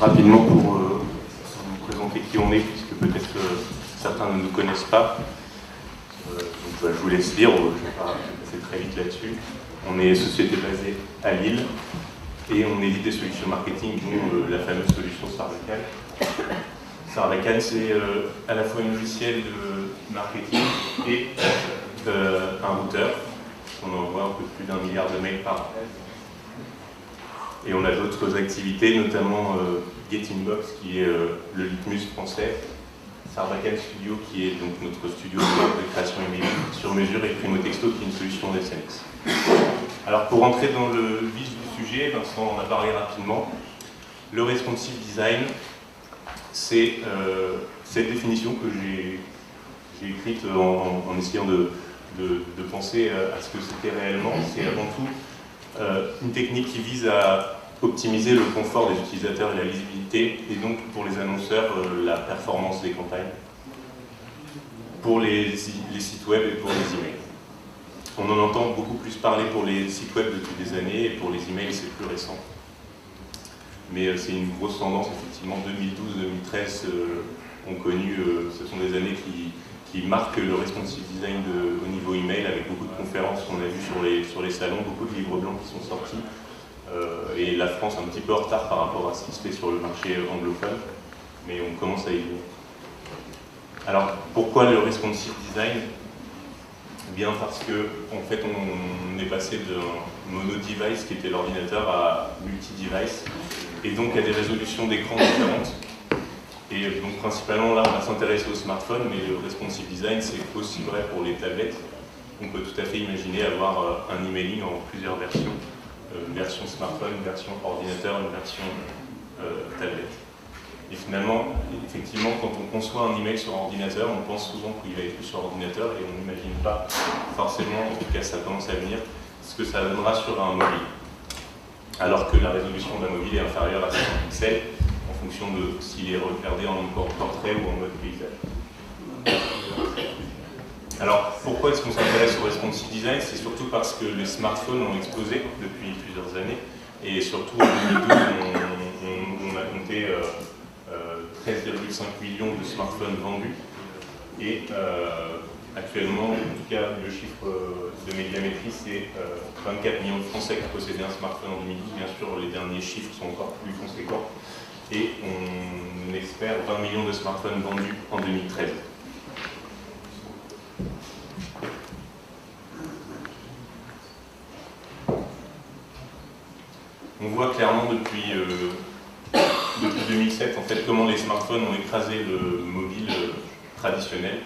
rapidement pour vous présenter qui on est, puisque peut-être certains ne nous connaissent pas. Je vous laisse lire, je vais passer très vite là-dessus. On est société basée à Lille et on édite des solutions marketing, dont la fameuse solution Sarbacane. Sarbacane, c'est à la fois un logiciel de marketing et un routeur. On envoie un peu plus d'1 milliard de mails par an. Et on a d'autres activités, notamment Getinbox, qui est le Litmus français, Sarbacane Studio, qui est donc notre studio de création email sur mesure, et Primo Texto, qui est une solution d'SMS. Alors, pour entrer dans le vif du sujet, Vincent en a parlé rapidement. Le responsive design, c'est cette définition que j'ai écrite en essayant de penser à ce que c'était réellement. C'est avant tout une technique qui vise à optimiser le confort des utilisateurs et la lisibilité, et donc pour les annonceurs, la performance des campagnes, pour les sites web et pour les emails. On en entend beaucoup plus parler pour les sites web depuis des années, et pour les emails c'est plus récent. Mais c'est une grosse tendance, effectivement. 2012-2013 ont connu, ce sont des années qui marquent le responsive design au niveau email, avec beaucoup de conférences qu'on a vues sur les salons, beaucoup de livres blancs qui sont sortis, et la France un petit peu en retard par rapport à ce qui se fait sur le marché anglophone, mais on commence à y venir. Alors, pourquoi le responsive design? Eh bien parce que, en fait, on est passé d'un mono-device qui était l'ordinateur à multi-device, et donc à des résolutions d'écran différentes. Et donc principalement là on va s'intéresser au smartphone, mais le responsive design c'est aussi vrai pour les tablettes. On peut tout à fait imaginer avoir un emailing en plusieurs versions, version smartphone, version ordinateur, une version tablette. Et finalement, effectivement, quand on conçoit un email sur ordinateur, on pense souvent qu'il va être sur ordinateur et on n'imagine pas forcément, en tout cas ça commence à venir, ce que ça donnera sur un mobile. Alors que la résolution d'un mobile est inférieure à 500 pixels, en fonction de s'il est regardé en portrait ou en mode paysage. Alors, pourquoi est-ce qu'on s'intéresse au responsive design? C'est surtout parce que les smartphones ont explosé depuis plusieurs années, et surtout en 2012, on a compté 13,5 millions de smartphones vendus, et actuellement, en tout cas, le chiffre de Médiamétrie, c'est 24 millions de Français qui possédaient un smartphone en 2012. Bien sûr, les derniers chiffres sont encore plus conséquents. Et on espère 20 millions de smartphones vendus en 2013. On voit clairement depuis 2007 en fait, comment les smartphones ont écrasé le mobile traditionnel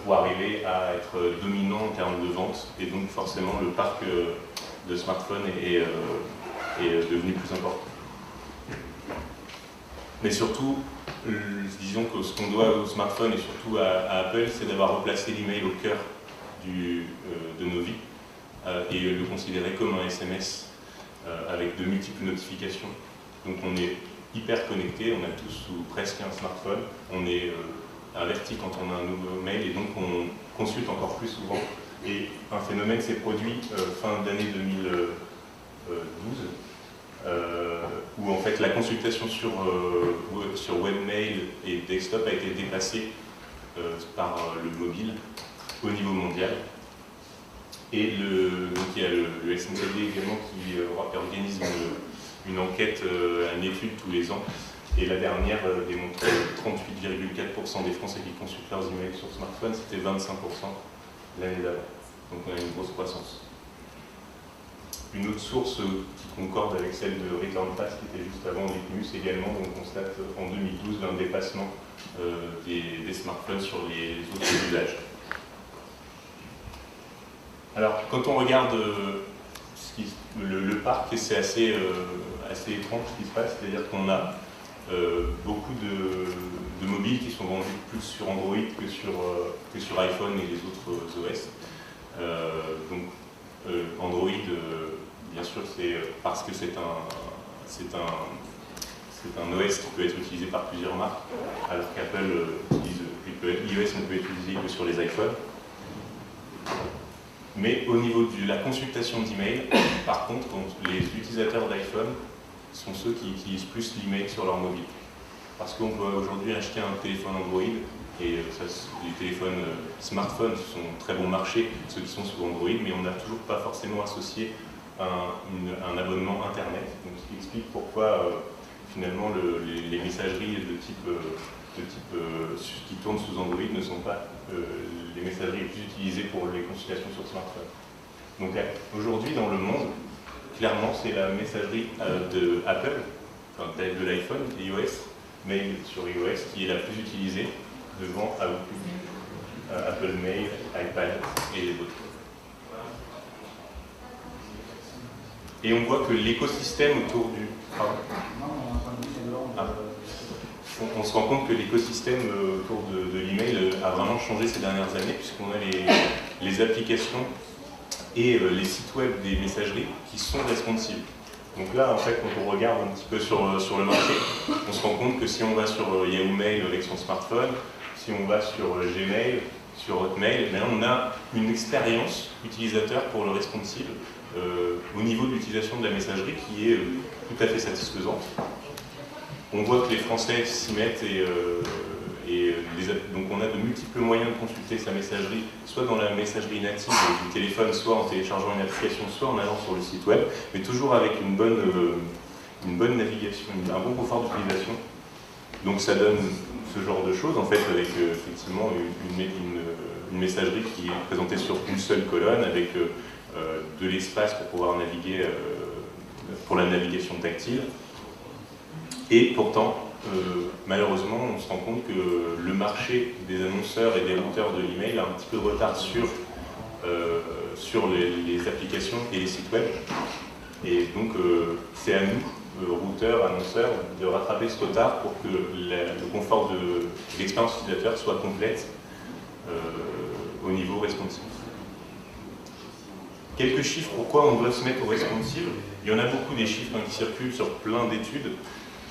pour arriver à être dominant en termes de vente, et donc forcément le parc de smartphones est devenu plus important. Mais surtout, disons que ce qu'on doit au smartphone et surtout à Apple, c'est d'avoir replacé l'email au cœur de nos vies et le considérer comme un SMS avec de multiples notifications. Donc on est hyper connecté, on a tous ou presque un smartphone, on est averti quand on a un nouveau mail, et donc on consulte encore plus souvent. Et un phénomène s'est produit fin d'année 2012, où en fait la consultation sur webmail et desktop a été dépassée par le mobile au niveau mondial. Et donc il y a le SNCD également qui organise une enquête, une étude tous les ans. Et la dernière démontrait que 38,4% des Français qui consultent leurs emails sur smartphone, c'était 25% l'année d'avant. Donc on a une grosse croissance. Une autre source qui concorde avec celle de ReturnPass, qui était juste avant Litmus également, on constate en 2012 un dépassement des smartphones sur les autres usages. Alors, quand on regarde le parc, c'est assez étrange ce qui se passe, c'est-à-dire qu'on a beaucoup de mobiles qui sont vendus plus sur Android que sur iPhone et les autres OS. Donc Android, bien sûr, c'est parce que c'est un OS qui peut être utilisé par plusieurs marques, alors qu'Apple utilise iOS ne peut être utilisé que sur les iPhones. Mais au niveau de la consultation d'email, par contre, les utilisateurs d'iPhone sont ceux qui utilisent plus l'email sur leur mobile. Parce qu'on peut aujourd'hui acheter un téléphone Android, et les téléphones smartphones sont très bon marché, ceux qui sont sous Android, mais on n'a toujours pas forcément associé un abonnement Internet. Donc, ce qui explique pourquoi finalement les messageries de type qui tournent sous Android ne sont pas les messageries les plus utilisées pour les consultations sur smartphone. Donc aujourd'hui dans le monde, clairement c'est la messagerie de Apple, enfin, de l'iPhone, iOS, Mail sur iOS, qui est la plus utilisée devant Outlook, Apple Mail, iPad et les autres. Et on voit que l'écosystème autour du... On se rend compte que l'écosystème autour de l'email a vraiment changé ces dernières années, puisqu'on a les applications et les sites web des messageries qui sont responsives. Donc là, en fait, quand on regarde un petit peu sur le marché, on se rend compte que si on va sur Yahoo Mail avec son smartphone, si on va sur Gmail, sur Hotmail, là on a une expérience utilisateur pour le responsive au niveau de l'utilisation de la messagerie qui est tout à fait satisfaisante. On voit que les Français s'y mettent donc on a de multiples moyens de consulter sa messagerie, soit dans la messagerie native du téléphone, soit en téléchargeant une application, soit en allant sur le site web, mais toujours avec une bonne navigation, un bon confort d'utilisation. Donc ça donne ce genre de choses, en fait, avec effectivement une messagerie qui est présentée sur une seule colonne, avec de l'espace pour pouvoir naviguer pour la navigation tactile. Et pourtant, malheureusement, on se rend compte que le marché des annonceurs et des routeurs de l'email a un petit peu de retard sur les applications et les sites web. Et donc, c'est à nous, routeurs, annonceurs, de rattraper ce retard pour que le confort de l'expérience utilisateur soit complète au niveau responsive. Quelques chiffres, pourquoi on doit se mettre au responsive. Il y en a beaucoup des chiffres qui circulent sur plein d'études.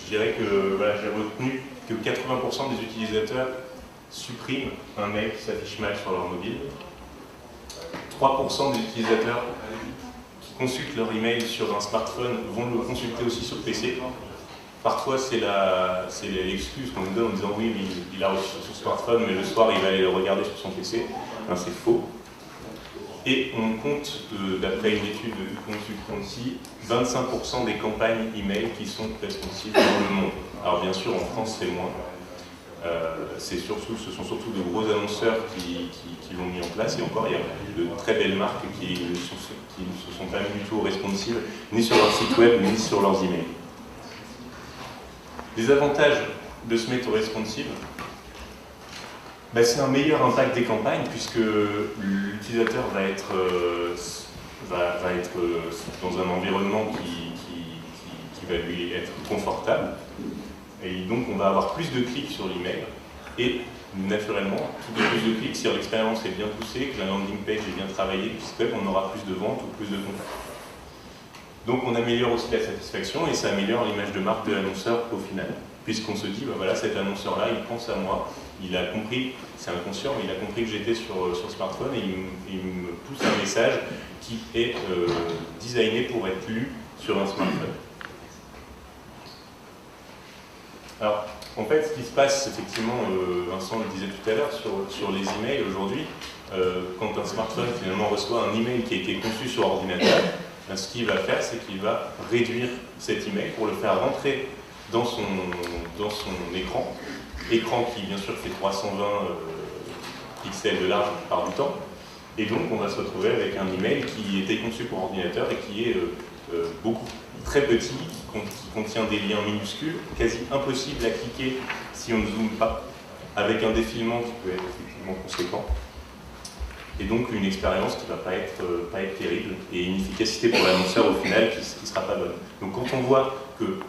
Je dirais que voilà, j'ai retenu que 80% des utilisateurs suppriment un mail qui s'affiche mal sur leur mobile. 3% des utilisateurs qui consultent leur email sur un smartphone vont le consulter aussi sur PC. Parfois, c'est l'excuse qu'on nous donne en disant oui, mais il a reçu sur son smartphone, mais le soir, il va aller le regarder sur son PC. Ben, c'est faux. Et on compte, d'après une étude de Consultancy, 25% des campagnes email qui sont responsives dans le monde. Alors bien sûr, en France, c'est moins. Ce sont surtout de gros annonceurs qui l'ont mis en place. Et encore, il y a de très belles marques qui ne se sont pas du tout responsives, ni sur leur site web, ni sur leurs emails. Les avantages de se mettre au responsive, c'est un meilleur impact des campagnes puisque l'utilisateur va être dans un environnement qui va lui être confortable et donc on va avoir plus de clics sur l'email et naturellement, plus de clics si l'expérience est bien poussée, que la landing page est bien travaillée, puisqu'on aura plus de ventes ou plus de contacts. Donc on améliore aussi la satisfaction et ça améliore l'image de marque de l'annonceur au final. Puisqu'on se dit, voilà, cet annonceur-là, il pense à moi, il a compris, c'est inconscient, mais il a compris que j'étais sur smartphone et il me pousse un message qui est designé pour être lu sur un smartphone. Alors, en fait, ce qui se passe, effectivement, Vincent le disait tout à l'heure, sur les emails aujourd'hui, quand un smartphone finalement reçoit un email qui a été conçu sur ordinateur, ce qu'il va faire, c'est qu'il va réduire cet email pour le faire rentrer dans son écran qui bien sûr fait 320 pixels de large par du temps, et donc on va se retrouver avec un email qui était conçu pour ordinateur et qui est très petit, qui contient des liens minuscules, quasi impossible à cliquer si on ne zoome pas, avec un défilement qui peut être effectivement conséquent, et donc une expérience qui ne va pas être terrible, et une efficacité pour l'annonceur au final qui ne sera pas bonne. Donc quand on voit que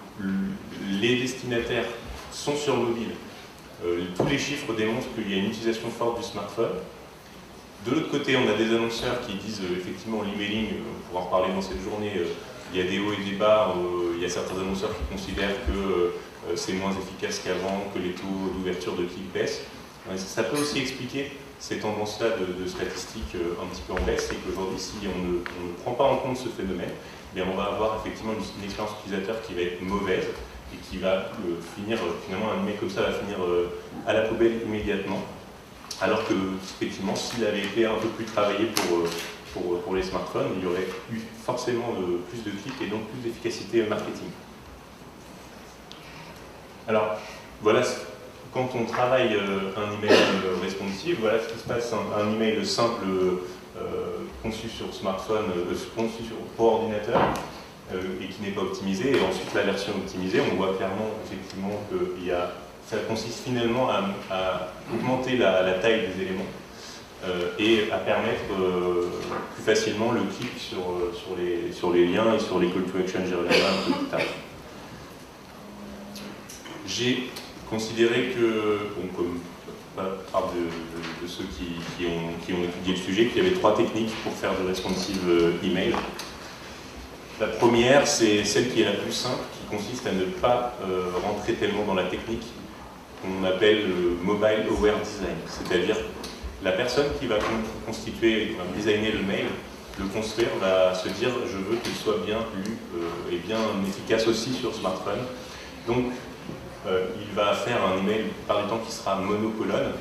les destinataires sont sur mobile, tous les chiffres démontrent qu'il y a une utilisation forte du smartphone. De l'autre côté, on a des annonceurs qui disent effectivement l'emailing, on pourra en reparler dans cette journée, il y a des hauts et des bas, il y a certains annonceurs qui considèrent que c'est moins efficace qu'avant, que les taux d'ouverture de clics baissent. Ça peut aussi expliquer ces tendances-là de statistiques un petit peu en baisse, c'est qu'aujourd'hui, si on ne prend pas en compte ce phénomène, bien, on va avoir effectivement une expérience utilisateur qui va être mauvaise et qui va finir, finalement, un email comme ça va finir à la poubelle immédiatement. Alors que, effectivement, s'il avait été un peu plus travaillé pour les smartphones, il y aurait eu forcément plus de clics et donc plus d'efficacité marketing. Alors, voilà, quand on travaille un email responsive, voilà ce qui se passe, un email simple conçu sur smartphone, conçu pour ordinateur, et qui n'est pas optimisé, et ensuite la version optimisée, on voit clairement effectivement que ça consiste finalement à augmenter la taille des éléments et à permettre plus facilement le clic sur les liens et sur les call to action, j'y reviendrai un peu plus tard. J'ai considéré que, comme part de ceux qui ont étudié le sujet, qu'il y avait 3 techniques pour faire de responsive email. La première, c'est celle qui est la plus simple, qui consiste à ne pas rentrer tellement dans la technique qu'on appelle le mobile aware design, c'est-à-dire la personne qui va constituer, designer le mail, le construire, va se dire je veux qu'il soit bien lu et bien efficace aussi sur smartphone. Donc il va faire un email par du temps qui sera monocolonne,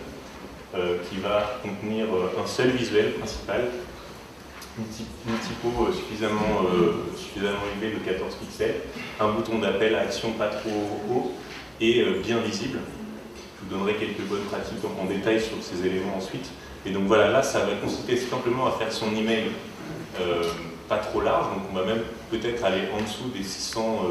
qui va contenir un seul visuel principal, une typo suffisamment élevée de 14 pixels, un bouton d'appel à action pas trop haut et bien visible. Je vous donnerai quelques bonnes pratiques en détail sur ces éléments ensuite. Et donc voilà, là, ça va consister simplement à faire son email pas trop large, donc on va même peut-être aller en dessous des 600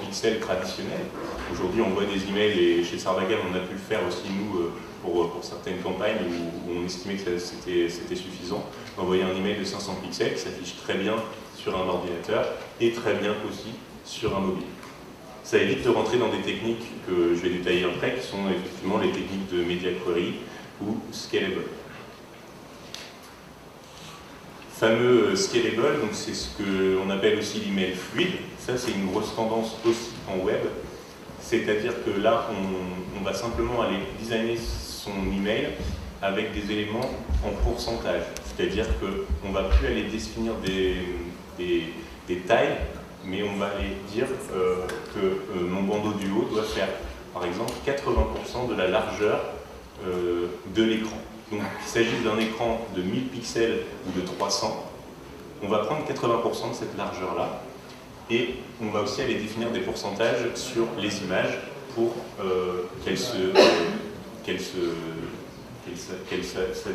pixels traditionnels. Aujourd'hui, on voit des emails, et chez Sarbacane, on a pu le faire aussi, nous, pour certaines campagnes où on estimait que c'était suffisant, d'envoyer un email de 500 pixels qui s'affiche très bien sur un ordinateur et très bien aussi sur un mobile. Ça évite de rentrer dans des techniques que je vais détailler après, qui sont effectivement les techniques de media query ou scalable. Fameux scalable, donc c'est ce qu'on appelle aussi l'email fluide. Ça, c'est une grosse tendance aussi en web. C'est-à-dire que là, on va simplement aller designer son email avec des éléments en pourcentage. C'est-à-dire qu'on ne va plus aller définir des tailles, mais on va aller dire que mon bandeau du haut doit faire, par exemple, 80% de la largeur de l'écran. Donc, qu'il s'agisse d'un écran de 1000 pixels ou de 300, on va prendre 80% de cette largeur-là, et on va aussi aller définir des pourcentages sur les images pour qu'elles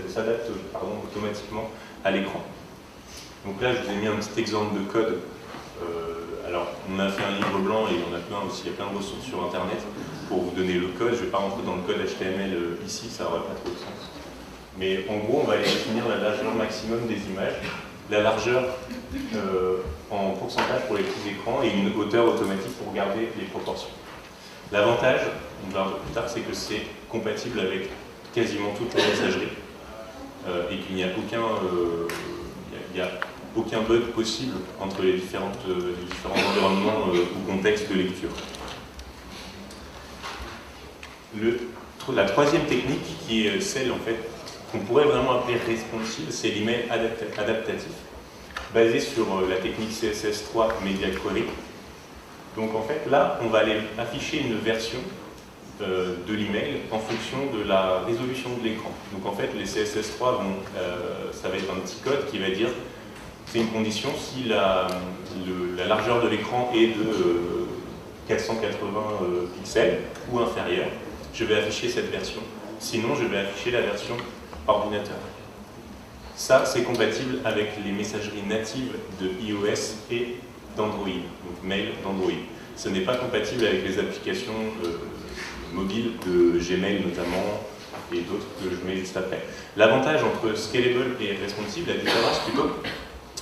s'adaptent automatiquement à l'écran. Donc là, je vous ai mis un petit exemple de code. Alors, on a fait un livre blanc et on a plein aussi, il y a plein de ressources sur Internet pour vous donner le code. Je ne vais pas rentrer dans le code HTML ici, ça n'aurait pas trop de sens. Mais en gros, on va aller définir la largeur maximum des images, la largeur en pourcentage pour les petits écrans et une hauteur automatique pour garder les proportions. L'avantage, on verra un peu plus tard, c'est que c'est compatible avec quasiment toutes les messageries et qu'il n'y a aucun bug possible entre les différents environnements ou contextes de lecture. La troisième technique, qui est celle en fait qu'on pourrait vraiment appeler responsive, c'est l'email adaptatif, basé sur la technique CSS3 Media Query. Donc en fait, là, on va aller afficher une version de l'email en fonction de la résolution de l'écran. Donc en fait, les CSS3 ça va être un petit code qui va dire, c'est une condition si la largeur de l'écran est de 480 pixels ou inférieure, je vais afficher cette version. Sinon, je vais afficher la version ordinateur. Ça, c'est compatible avec les messageries natives de iOS et d'Android, donc mail d'Android. Ce n'est pas compatible avec les applications mobiles de Gmail notamment et d'autres que je mets juste après. L'avantage entre scalable et responsive, la différence plutôt,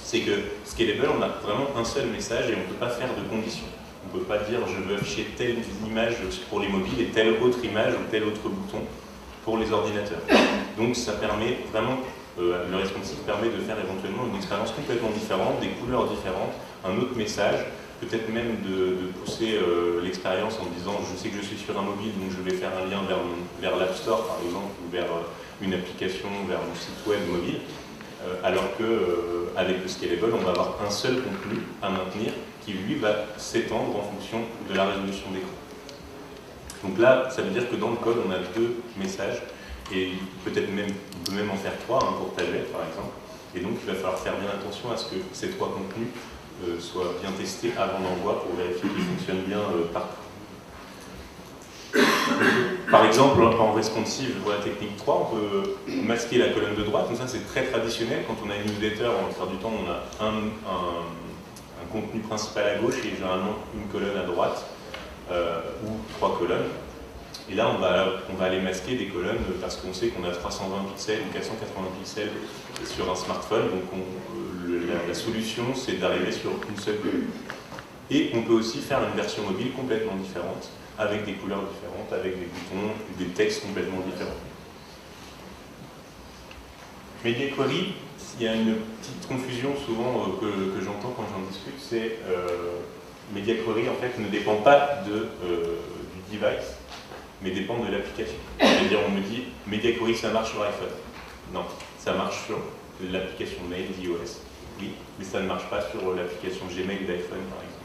c'est que scalable, on a vraiment un seul message et on ne peut pas faire de conditions. On ne peut pas dire je veux afficher telle image pour les mobiles et telle autre image ou tel autre bouton pour les ordinateurs. Donc ça permet vraiment, le responsive permet de faire éventuellement une expérience complètement différente, des couleurs différentes, un autre message, peut-être même de pousser l'expérience en disant je sais que je suis sur un mobile donc je vais faire un lien vers l'App Store par exemple ou vers une application, vers mon site web mobile, alors que avec le scalable, on va avoir un seul contenu à maintenir qui, lui, va s'étendre en fonction de la résolution d'écran. Donc là, ça veut dire que dans le code, on a 2 messages, et peut-être même, on peut même en faire 3, un pour tablet, par exemple. Et donc, il va falloir faire bien attention à ce que ces 3 contenus soient bien testés avant l'envoi pour vérifier qu'ils fonctionnent bien partout. Par exemple, en responsive, voilà, technique 3, on peut masquer la colonne de droite. Donc ça, c'est très traditionnel. Quand on a une newsletter, la plupart du temps, on a un contenu principal à gauche et généralement une colonne à droite, ou 3 colonnes. Et là, on va aller masquer des colonnes parce qu'on sait qu'on a 320 pixels ou 480 pixels sur un smartphone. Donc la solution, c'est d'arriver sur une seule colonne. Et on peut aussi faire une version mobile complètement différente, avec des couleurs différentes, avec des boutons, des textes complètement différents. Media Query, il y a une petite confusion souvent que j'entends quand j'en discute, c'est Media Query en fait ne dépend pas du device, mais dépend de l'application. C'est-à-dire on me dit Media Query ça marche sur iPhone. Non, ça marche sur l'application mail d'iOS. Oui, mais ça ne marche pas sur l'application Gmail d'iPhone par exemple.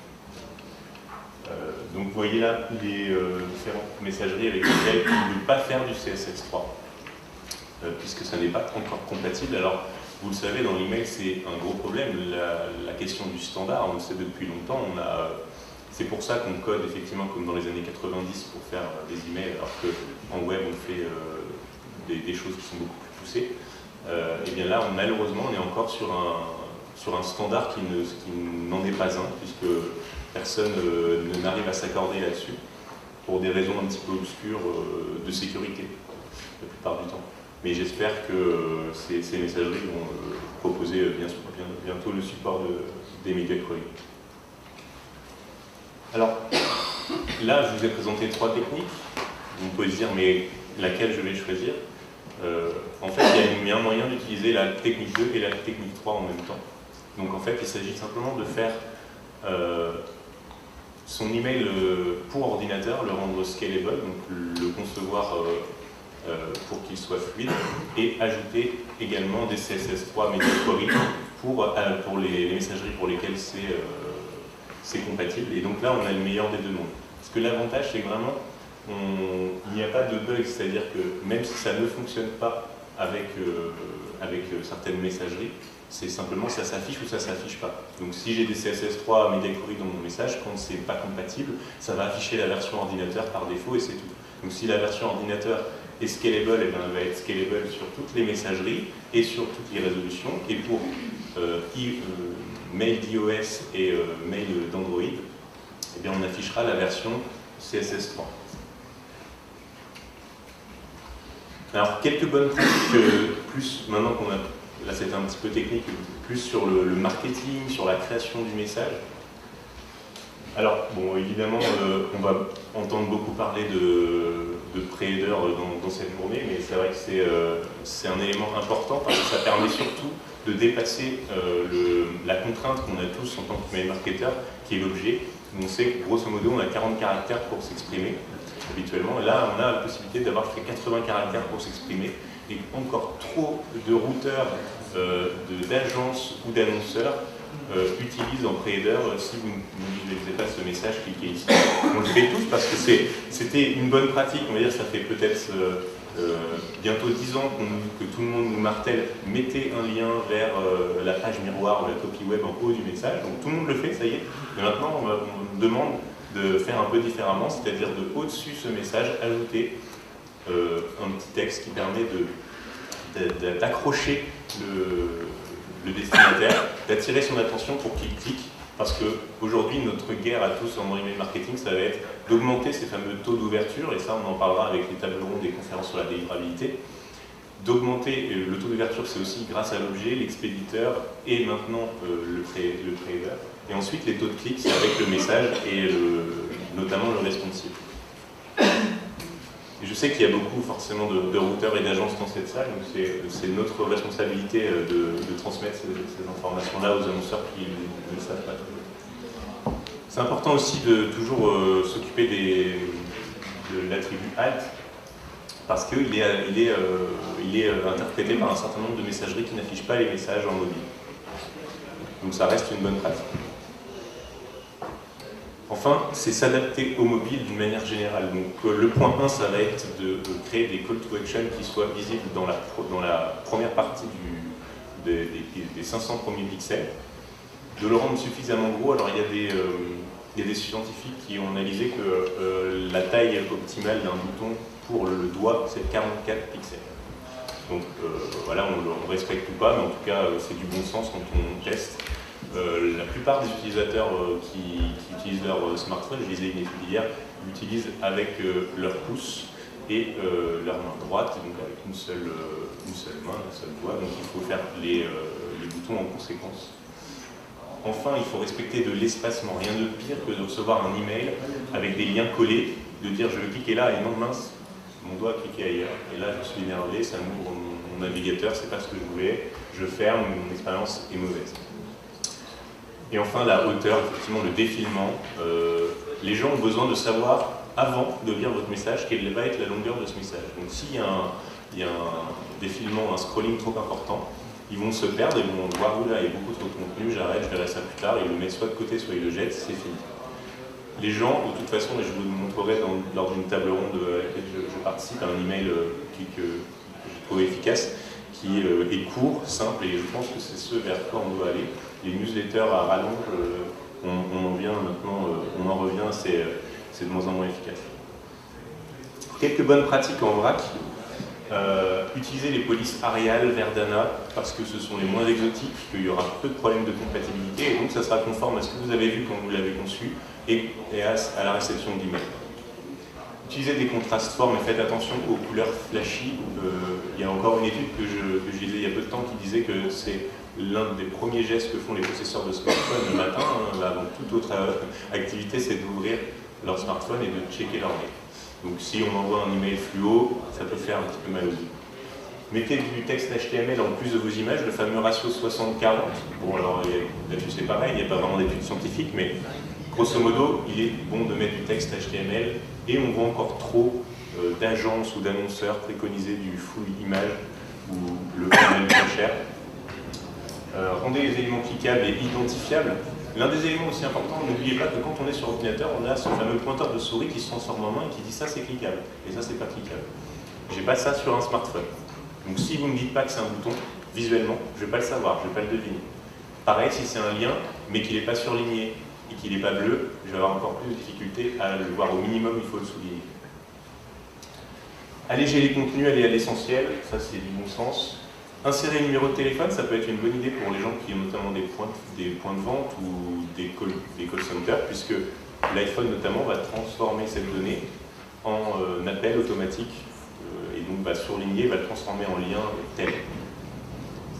Donc vous voyez là les différentes messageries avec lesquelles on ne peut pas faire du CSS3, puisque ça n'est pas encore compatible. Alors vous le savez, dans l'email c'est un gros problème, la question du standard, on le sait depuis longtemps, c'est pour ça qu'on code effectivement comme dans les années 90 pour faire des emails, alors qu'en web on fait des choses qui sont beaucoup plus poussées. Et bien là, malheureusement, on est encore sur un standard qui n'en est pas un, puisque personne n'arrive à s'accorder là-dessus, pour des raisons un petit peu obscures de sécurité, la plupart du temps. Mais j'espère que ces messageries vont proposer bientôt le support des Media Query. Alors, là, je vous ai présenté 3 techniques. Vous pouvez se dire, mais laquelle je vais choisir? En fait, il y a un moyen d'utiliser la technique 2 et la technique 3 en même temps. Donc en fait, il s'agit simplement de faire son email pour ordinateur, le rendre scalable, donc le concevoir pour qu'il soit fluide, et ajouter également des CSS3 Media Query pour les messageries pour lesquelles c'est compatible. Et donc là, on a le meilleur des deux mondes. Parce que l'avantage, c'est que vraiment, il n'y a pas de bug, c'est-à-dire que même si ça ne fonctionne pas avec certaines messageries, c'est simplement ça s'affiche ou ça s'affiche pas. Donc si j'ai des CSS3 Media Query dans mon message, quand c'est pas compatible, ça va afficher la version ordinateur par défaut et c'est tout. Donc si la version ordinateur est scalable, eh bien, elle va être scalable sur toutes les messageries et sur toutes les résolutions. Et pour mail d'iOS et mail d'Android, eh bien, on affichera la version CSS3. Alors, quelques bonnes pratiques, plus maintenant qu'on a, là c'était un petit peu technique, plus sur le marketing, sur la création du message. Alors, bon, évidemment, on va entendre beaucoup parler de pré-header dans cette journée, mais c'est vrai que c'est un élément important parce que ça permet surtout de dépasser la contrainte qu'on a tous en tant que mail marketer, qui est l'objet. On sait que grosso modo, on a 40 caractères pour s'exprimer habituellement. Là, on a la possibilité d'avoir fait 80 caractères pour s'exprimer et encore trop de routeurs, d'agences ou d'annonceurs utilisent en pré-header. Si vous ne visualisez pas ce message, cliquez ici. On le fait tous parce que c'était une bonne pratique. On va dire ça fait peut-être bientôt 10 ans que tout le monde nous martèle, mettez un lien vers la page miroir ou la copie web en haut du message. Donc tout le monde le fait, ça y est. Mais maintenant, on demande de faire un peu différemment, c'est-à-dire de au-dessus ce message, ajouter un petit texte qui permet d'accrocher le destinataire, d'attirer son attention pour qu'il clique, parce qu'aujourd'hui, notre guerre à tous en email marketing, ça va être d'augmenter ces fameux taux d'ouverture, et ça on en parlera avec les tables rondes des conférences sur la délivrabilité. D'augmenter le taux d'ouverture, c'est aussi grâce à l'objet, l'expéditeur et maintenant le pré-header. Et ensuite, les taux de clics, c'est avec le message et notamment le responsive. Et je sais qu'il y a beaucoup forcément de routeurs et d'agences dans cette salle, donc c'est notre responsabilité de transmettre ces informations-là aux annonceurs qui ne le savent pas toujours. C'est important aussi de toujours s'occuper de l'attribut alt, parce qu'il est interprété par un certain nombre de messageries qui n'affichent pas les messages en mobile. Donc ça reste une bonne pratique. Enfin, c'est s'adapter au mobile d'une manière générale. Donc le point 1, ça va être de créer des call to action qui soient visibles dans la première partie des 500 premiers pixels, de le rendre suffisamment gros. Alors il y a des scientifiques qui ont analysé que la taille optimale d'un bouton pour le doigt, c'est 44 pixels. Donc voilà, on respecte ou pas, mais en tout cas, c'est du bon sens quand on teste. La plupart des utilisateurs qui utilisent leur smartphone, je lisais une étude hier, l'utilisent avec leur pouce et leur main droite, donc avec une seule main, un seul doigt, donc il faut faire les boutons en conséquence. Enfin, il faut respecter de l'espacement. Rien de pire que de recevoir un email avec des liens collés, de dire je veux cliquer là et non mince, mon doigt a cliqué ailleurs. Et là, je suis énervé, ça m'ouvre mon navigateur, c'est pas ce que je voulais, je ferme, mon expérience est mauvaise. Et enfin, la hauteur, effectivement, le défilement. Les gens ont besoin de savoir, avant de lire votre message, quelle va être la longueur de ce message. Donc s'il y a un défilement, un scrolling trop important, ils vont se perdre, ils vont voir où là, il y a beaucoup trop de contenu, j'arrête, je verrai ça plus tard, ils le mettent soit de côté, soit ils le jettent, c'est fini. Les gens, de toute façon, et je vous le montrerai lors d'une table ronde à laquelle je participe, un email que je trouve efficace, qui est court, simple, et je pense que c'est ce vers quoi on doit aller. Les newsletters à rallonge, on en vient maintenant, on en revient, c'est de moins en moins efficace. Quelques bonnes pratiques en vrac. Utiliser les polices Arial, Verdana, parce que ce sont les moins exotiques, qu'il y aura peu de problèmes de compatibilité, et donc ça sera conforme à ce que vous avez vu quand vous l'avez conçu, et à la réception d'email. Utilisez des contrastes forts, mais faites attention aux couleurs flashy. Il y a encore une étude que je lisais il y a peu de temps qui disait que c'est l'un des premiers gestes que font les possesseurs de smartphones le matin, avant toute autre activité, c'est d'ouvrir leur smartphone et de checker leur mail. Donc si on envoie un email fluo, ça peut faire un petit peu mal aux yeux. Mettez du texte HTML en plus de vos images, le fameux ratio 60-40. Bon, alors là-dessus c'est pareil, il n'y a pas vraiment d'études scientifiques, mais grosso modo, il est bon de mettre du texte HTML, et on voit encore trop d'agences ou d'annonceurs préconiser du full image ou le panel très cher. Rendez les éléments cliquables et identifiables. L'un des éléments aussi importants, n'oubliez pas que quand on est sur ordinateur, on a ce fameux pointeur de souris qui se transforme en main et qui dit ça c'est cliquable, et ça c'est pas cliquable. J'ai pas ça sur un smartphone. Donc si vous ne me dites pas que c'est un bouton, visuellement, je vais pas le savoir, je vais pas le deviner. Pareil, si c'est un lien, mais qu'il n'est pas surligné et qu'il n'est pas bleu, je vais avoir encore plus de difficultés à le voir. Au minimum, il faut le souligner. Alléger les contenus, aller à l'essentiel, ça c'est du bon sens. Insérer un numéro de téléphone, ça peut être une bonne idée pour les gens qui ont notamment des points de vente ou des call centers, puisque l'iPhone notamment va transformer cette donnée en appel automatique et donc va surligner, va le transformer en lien tel.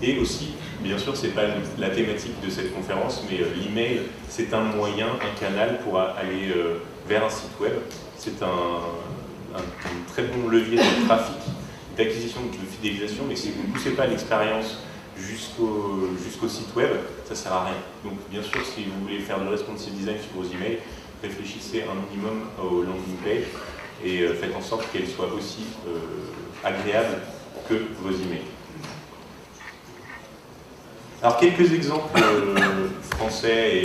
Et aussi, bien sûr, ce n'est pas la thématique de cette conférence, mais l'email, c'est un moyen, un canal pour aller vers un site web. C'est un très bon levier de trafic, d'acquisition, de fidélisation, mais si vous ne poussez pas l'expérience jusqu'au site web, ça ne sert à rien. Donc bien sûr, si vous voulez faire du responsive design sur vos emails, réfléchissez un minimum aux landing pages et faites en sorte qu'elles soient aussi agréables que vos emails. Alors quelques exemples français.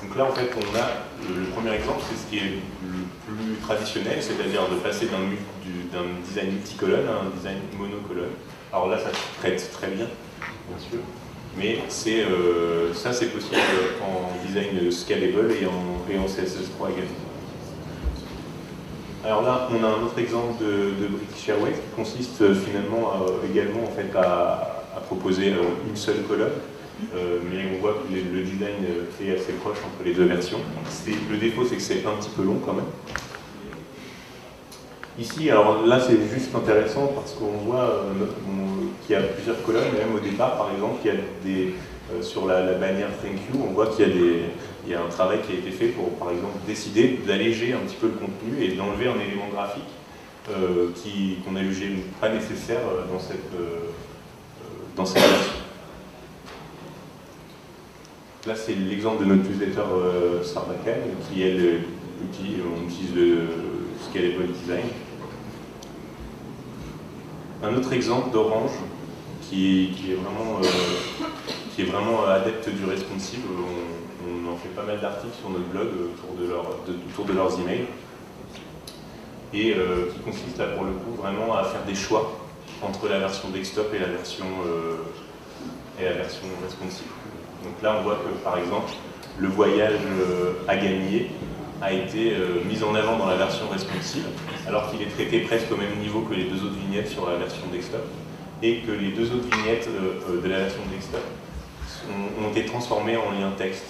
Donc là en fait on a le premier exemple, c'est ce qui est le plus traditionnel, c'est-à-dire de passer d'un design multicolonne à un design monocolonne. Alors là ça se traite très bien sûr, mais ça c'est possible en design scalable et en CSS3 également. Alors là on a un autre exemple de British Airways qui consiste finalement également en fait à proposer une seule colonne, mais on voit que le design est assez proche entre les deux versions. Le défaut, c'est que c'est un petit peu long quand même. Ici, alors là, c'est juste intéressant parce qu'on voit qu'il y a plusieurs colonnes, même au départ, par exemple, il y a sur la bannière Thank You, on voit qu'il y a un travail qui a été fait pour, par exemple, décider d'alléger un petit peu le contenu et d'enlever un élément graphique qu'on a jugé pas nécessaire dans cette version. Là, c'est l'exemple de notre newsletter Sarbacane, qui elle on utilise le Scalable Design. Un autre exemple d'Orange, qui est vraiment qui est vraiment adepte du responsive. On en fait pas mal d'articles sur notre blog autour de leurs emails, et qui consiste là pour le coup vraiment à faire des choix entre la version desktop et la version responsive. Donc là on voit que par exemple le voyage à gagner a été mis en avant dans la version responsive, alors qu'il est traité presque au même niveau que les deux autres vignettes sur la version desktop, et que les deux autres vignettes de la version desktop ont été transformées en lien texte.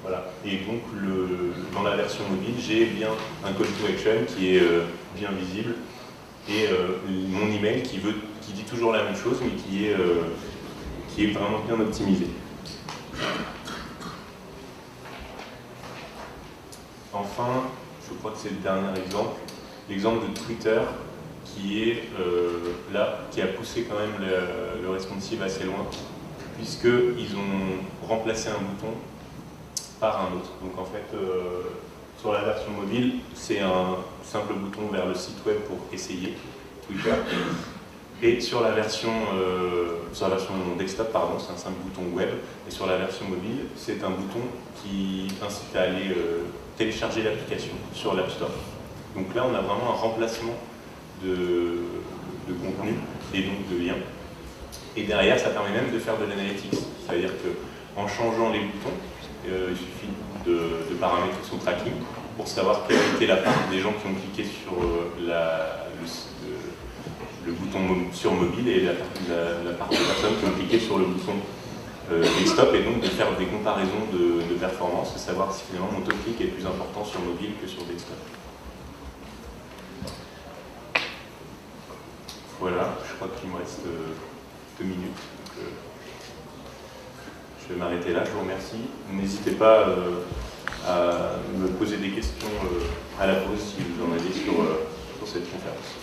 Voilà. Et donc dans la version mobile, j'ai bien un call to action qui est bien visible, et mon email qui dit toujours la même chose, mais qui est vraiment bien optimisé. Enfin, je crois que c'est le dernier exemple, l'exemple de Twitter qui a poussé quand même le responsive assez loin, puisqu'ils ont remplacé un bouton par un autre. Donc en fait, sur la version mobile, c'est un simple bouton vers le site web pour essayer Twitter. Et sur la version desktop, pardon, c'est un simple bouton web. Et sur la version mobile, c'est un bouton qui incite à aller télécharger l'application sur l'App Store. Donc là, on a vraiment un remplacement de contenu et donc de liens. Et derrière, ça permet même de faire de l'analytics. C'est-à-dire qu'en changeant les boutons, il suffit de paramétrer son tracking pour savoir quelle était la part des gens qui ont cliqué sur le bouton sur mobile et la part des personnes qui ont cliqué sur le bouton desktop, et donc de faire des comparaisons de performance et savoir si finalement mon taux-clic est plus important sur mobile que sur desktop. Voilà, je crois qu'il me reste 2 minutes. Donc, je vais m'arrêter là, je vous remercie. N'hésitez pas à me poser des questions à la pause si vous en avez sur cette conférence.